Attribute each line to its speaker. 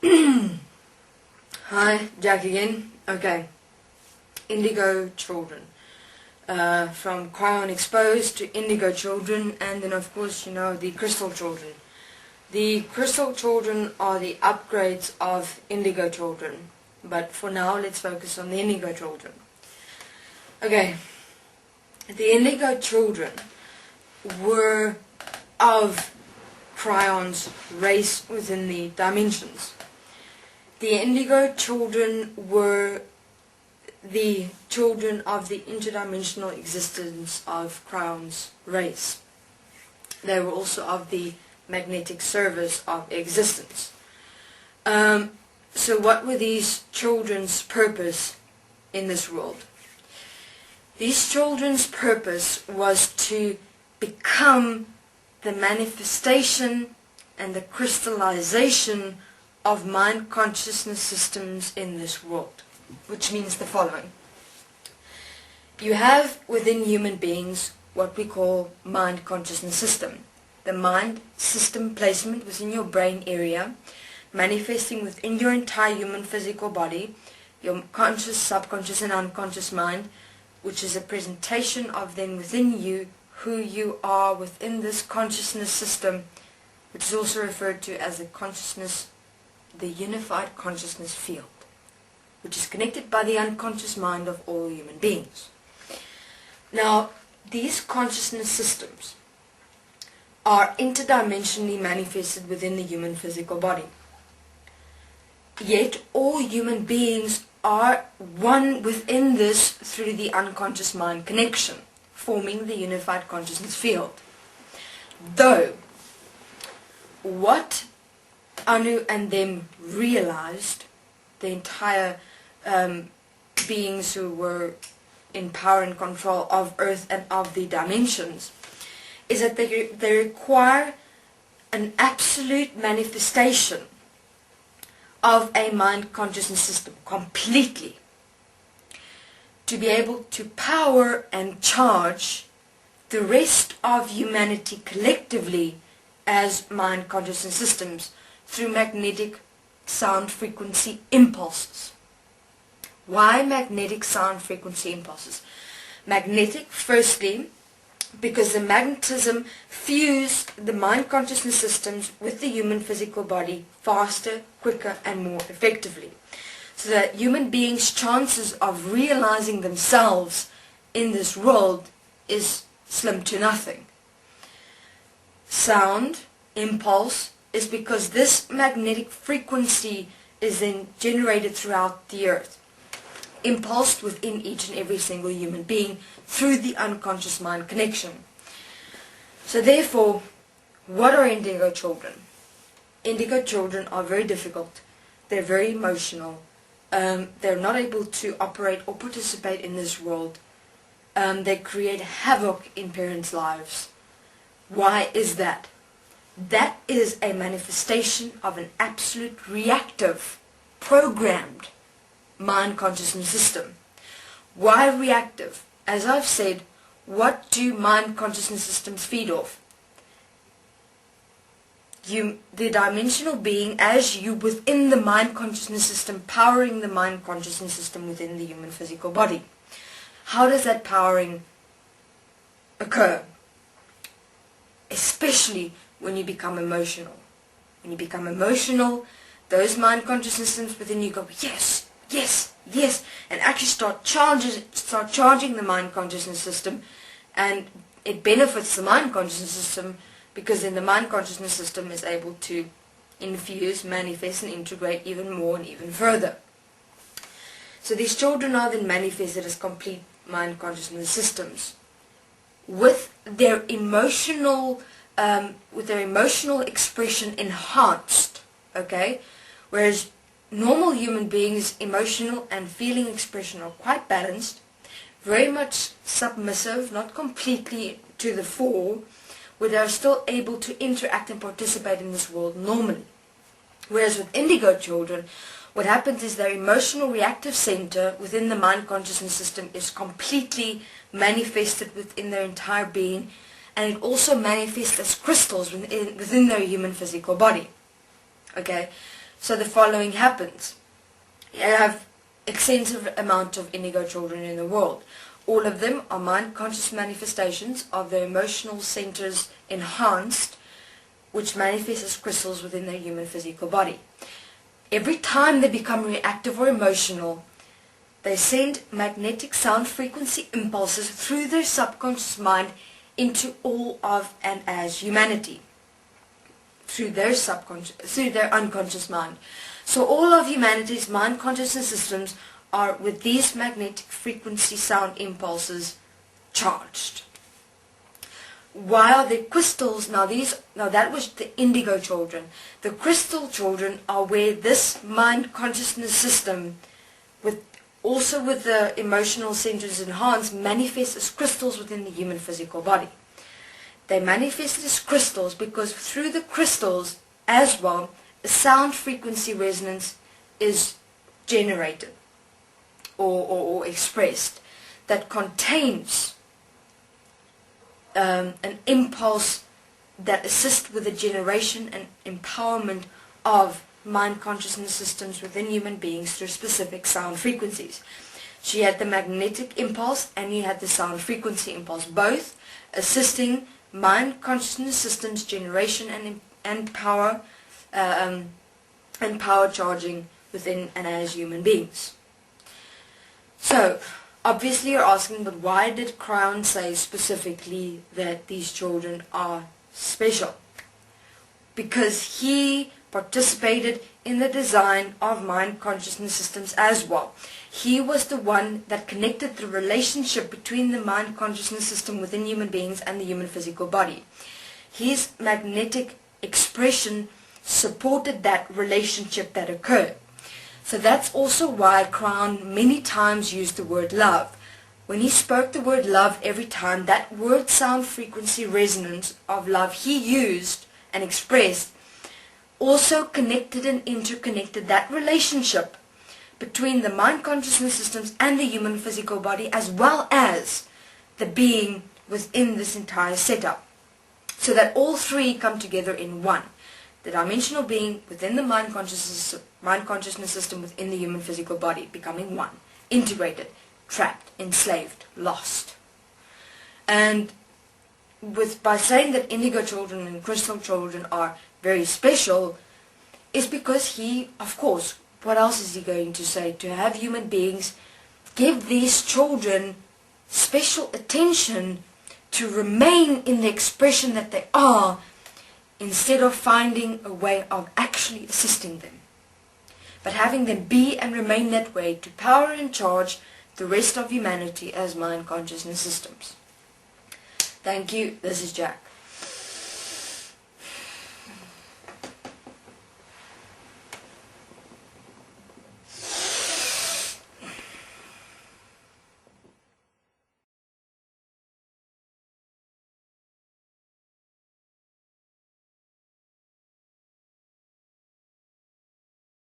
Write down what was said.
Speaker 1: Hi, Jack again. Okay, Indigo Children. From Kryon Exposed to Indigo Children, and then of course, the Crystal Children. The Crystal Children are the upgrades of Indigo Children, but for now let's focus on the Indigo Children. Okay, the Indigo Children were of Kryon's race within the dimensions. The Indigo Children were the children of the interdimensional existence of Kryon's race. They were also of the magnetic service of existence. So what were these children's purpose in this world? These children's purpose was to become the manifestation and the crystallization of mind consciousness systems in this world, which means the following. You have within human beings what we call mind consciousness system. The mind system placement within your brain area, manifesting within your entire human physical body, your conscious, subconscious and unconscious mind, which is a presentation of them within you, who you are within this consciousness system, which is also referred to as the unified consciousness field, which is connected by the unconscious mind of all human beings. Now, these consciousness systems are interdimensionally manifested within the human physical body. Yet all human beings are one within this through the unconscious mind connection, forming the unified consciousness field. Though, what Anu and them realized, the entire beings who were in power and control of Earth and of the dimensions, is that they require an absolute manifestation of a mind consciousness system completely to be able to power and charge the rest of humanity collectively as mind consciousness systems through magnetic sound frequency impulses. Why magnetic sound frequency impulses? Magnetic, firstly, because the magnetism fused the mind consciousness systems with the human physical body faster, quicker and more effectively. So that human beings' chances of realizing themselves in this world is slim to nothing. Sound, impulse, is because this magnetic frequency is then generated throughout the earth, impulsed within each and every single human being through the unconscious mind connection. So therefore, what are Indigo Children? Indigo Children are very difficult, they're very emotional, they're not able to operate or participate in this world, they create havoc in parents' lives. Why is that? That is a manifestation of an absolute reactive, programmed mind consciousness system. Why reactive? As I've said, what do mind consciousness systems feed off? The dimensional being as you within the mind consciousness system, powering the mind consciousness system within the human physical body. How does that powering occur? Especially when you become emotional. When you become emotional, those mind consciousness systems within you go, yes, yes, yes, and actually start charging the mind consciousness system, and it benefits the mind consciousness system because then the mind consciousness system is able to infuse, manifest and integrate even more and even further. So these children are then manifested as complete mind consciousness systems with their emotional expression enhanced, okay? Whereas normal human beings' emotional and feeling expression are quite balanced, very much submissive, not completely to the fore, where they are still able to interact and participate in this world normally. Whereas with Indigo Children, what happens is their emotional reactive center within the mind consciousness system is completely manifested within their entire being, and it also manifests as crystals within their human physical body. Okay, So the following happens. You have extensive amount of indigo children in the world. All of them are mind-conscious manifestations of their emotional centers enhanced, which manifest as crystals within their human physical body. Every time they become reactive or emotional, they send magnetic sound frequency impulses through their subconscious mind into all of and as humanity, through their unconscious mind. So all of humanity's mind consciousness systems are with these magnetic frequency sound impulses charged. While the crystals, now that was the indigo children. The crystal children are where this mind consciousness system, also with the emotional centers enhanced, manifests as crystals within the human physical body. They manifest as crystals because through the crystals as well, a sound frequency resonance is generated or expressed that contains an impulse that assists with the generation and empowerment of mind consciousness systems within human beings through specific sound frequencies. She had the magnetic impulse and he had the sound frequency impulse, both assisting mind consciousness systems generation and power charging within and as human beings. So, obviously you're asking, but why did Kryon say specifically that these children are special? Because he participated in the design of mind consciousness systems as well. He was the one that connected the relationship between the mind consciousness system within human beings and the human physical body. His magnetic expression supported that relationship that occurred. So that's also why Kryon many times used the word love. When he spoke the word love every time, that word sound frequency resonance of love he used and expressed also connected and interconnected that relationship between the mind consciousness systems and the human physical body, as well as the being within this entire setup. So that all three come together in one. The dimensional being within the mind consciousness system within the human physical body, becoming one, integrated, trapped, enslaved, lost. And by saying that indigo children and crystal children are very special, is because he, of course, what else is he going to say? To have human beings give these children special attention to remain in the expression that they are, instead of finding a way of actually assisting them, but having them be and remain that way to power and charge the rest of humanity as mind consciousness systems. Thank you. This is Jack.